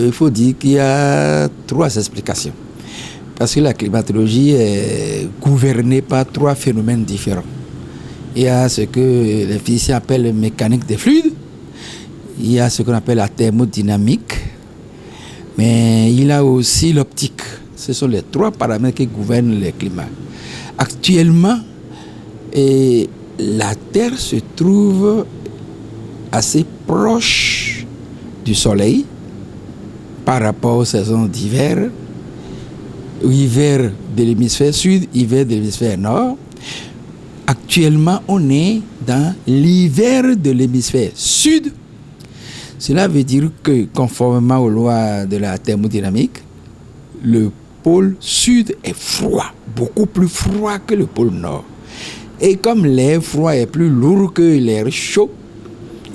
Il faut dire qu'il y a 3 explications. Parce que la climatologie est gouvernée par 3 phénomènes différents. Il y a ce que les physiciens appellent la mécanique des fluides. Il y a ce qu'on appelle la thermodynamique. Mais il y a aussi l'optique. Ce sont les 3 paramètres qui gouvernent le climat. Actuellement, la Terre se trouve assez proche du Soleil par rapport aux saisons d'hiver, hiver de l'hémisphère sud, hiver de l'hémisphère nord. Actuellement, on est dans l'hiver de l'hémisphère sud. Cela veut dire que, conformément aux lois de la thermodynamique, le pôle sud est froid, beaucoup plus froid que le pôle nord. Et comme l'air froid est plus lourd que l'air chaud,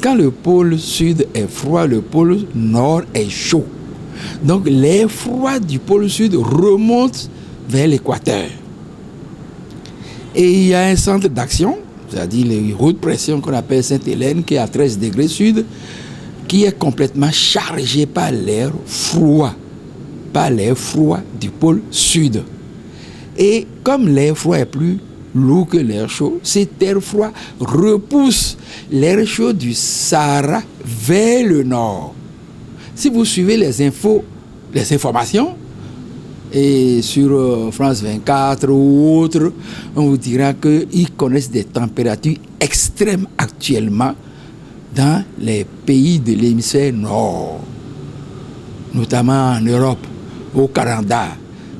quand le pôle sud est froid, le pôle nord est chaud. Donc l'air froid du pôle sud remonte vers l'équateur. Et il y a un centre d'action, c'est-à-dire les hautes pressions qu'on appelle Sainte-Hélène, qui est à 13 degrés sud, qui est complètement chargé par l'air froid du pôle sud. Et comme l'air froid est plus lourd que l'air chaud, cet air froid repousse l'air chaud du Sahara vers le nord. Si vous suivez les informations, et sur France 24 ou autres, on vous dira qu'ils connaissent des températures extrêmes actuellement dans les pays de l'hémisphère nord, notamment en Europe, au Canada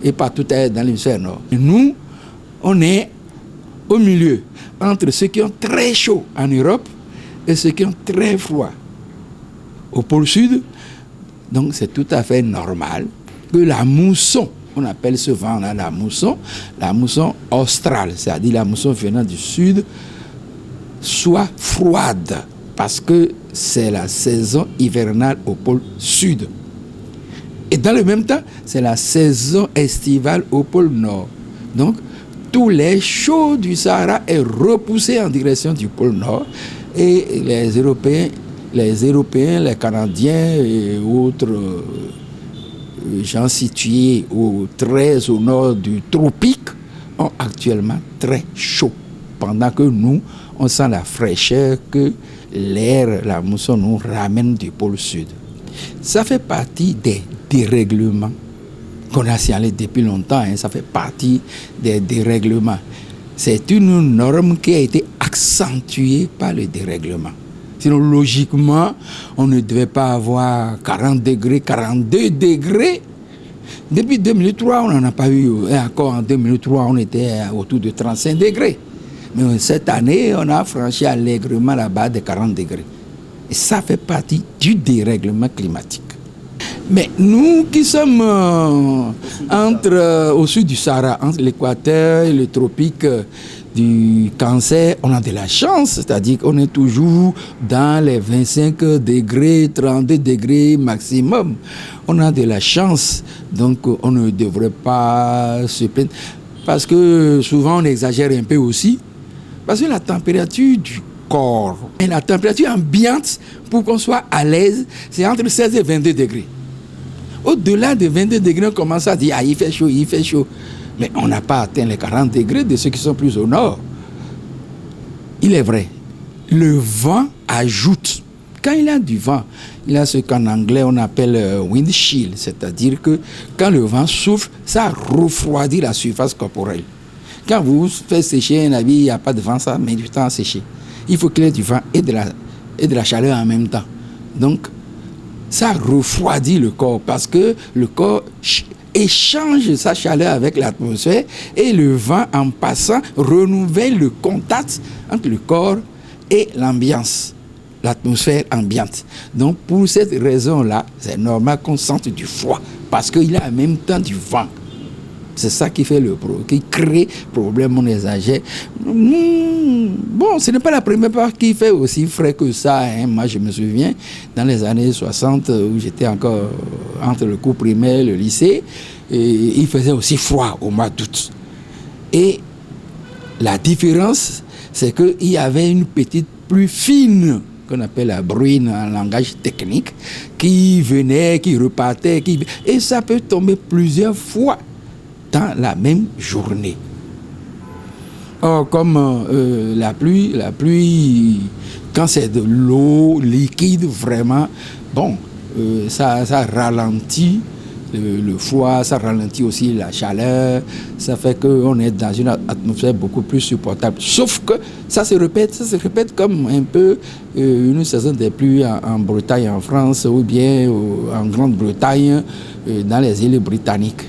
et partout dans l'hémisphère nord. Et nous, on est au milieu, entre ceux qui ont très chaud en Europe et ceux qui ont très froid au pôle sud. Donc c'est tout à fait normal que la mousson, on appelle ce vent-là la mousson australe, c'est-à-dire la mousson venant du sud, soit froide, parce que c'est la saison hivernale au pôle sud. Et dans le même temps, c'est la saison estivale au pôle nord. Donc, tout l'air chaud du Sahara est repoussé en direction du pôle nord, et les Européens, les Canadiens et autres gens situés très au nord du tropique ont actuellement très chaud, pendant que nous, on sent la fraîcheur que l'air, la mousson nous ramène du pôle sud. Ça fait partie des dérèglements qu'on a signalés depuis longtemps, ça fait partie des dérèglements. C'est une norme qui a été accentuée par le dérèglement. Sinon, logiquement, on ne devait pas avoir 40 degrés, 42 degrés. Depuis 2003, on n'en a pas eu. Et encore en 2003, on était autour de 35 degrés. Mais cette année, on a franchi allègrement la barre de 40 degrés. Et ça fait partie du dérèglement climatique. Mais nous qui sommes au sud du Sahara, entre l'équateur et le tropique du Cancer, on a de la chance, c'est-à-dire qu'on est toujours dans les 25 degrés, 32 degrés maximum. On a de la chance, donc on ne devrait pas se plaindre. Parce que souvent on exagère un peu aussi, parce que la température du corps et la température ambiante, pour qu'on soit à l'aise, c'est entre 16 et 22 degrés. Au-delà de 22 degrés, on commence à dire « Ah, il fait chaud, il fait chaud ». Mais on n'a pas atteint les 40 degrés de ceux qui sont plus au nord. Il est vrai, le vent ajoute. Quand il y a du vent, il y a ce qu'en anglais on appelle wind chill, c'est-à-dire que quand le vent souffle, ça refroidit la surface corporelle. Quand vous faites sécher un habit, il n'y a pas de vent, ça met du temps à sécher. Il faut qu'il y ait du vent et de la chaleur en même temps. Donc, ça refroidit le corps parce que le corps échange sa chaleur avec l'atmosphère et le vent, en passant, renouvelle le contact entre le corps et l'ambiance, l'atmosphère ambiante. Donc, pour cette raison-là, c'est normal qu'on sente du froid parce qu'il y a en même temps du vent. C'est ça qui fait qui crée problème, on exagère. Bon, ce n'est pas la première fois qu'il fait aussi frais que ça. Moi, je me souviens, dans les années 60, où j'étais encore entre le cours primaire et le lycée, et il faisait aussi froid au mois d'août. Et la différence, c'est qu'il y avait une petite pluie fine qu'on appelle la bruine en langage technique, qui venait, qui repartait, et ça peut tomber plusieurs fois dans la même journée. Or, comme la pluie, quand c'est de l'eau liquide, vraiment, bon, ça ralentit le foie, ça ralentit aussi la chaleur, ça fait qu'on est dans une atmosphère beaucoup plus supportable. Sauf que ça se répète comme un peu une saison des pluies en Bretagne, en France, ou bien en Grande-Bretagne, dans les îles britanniques.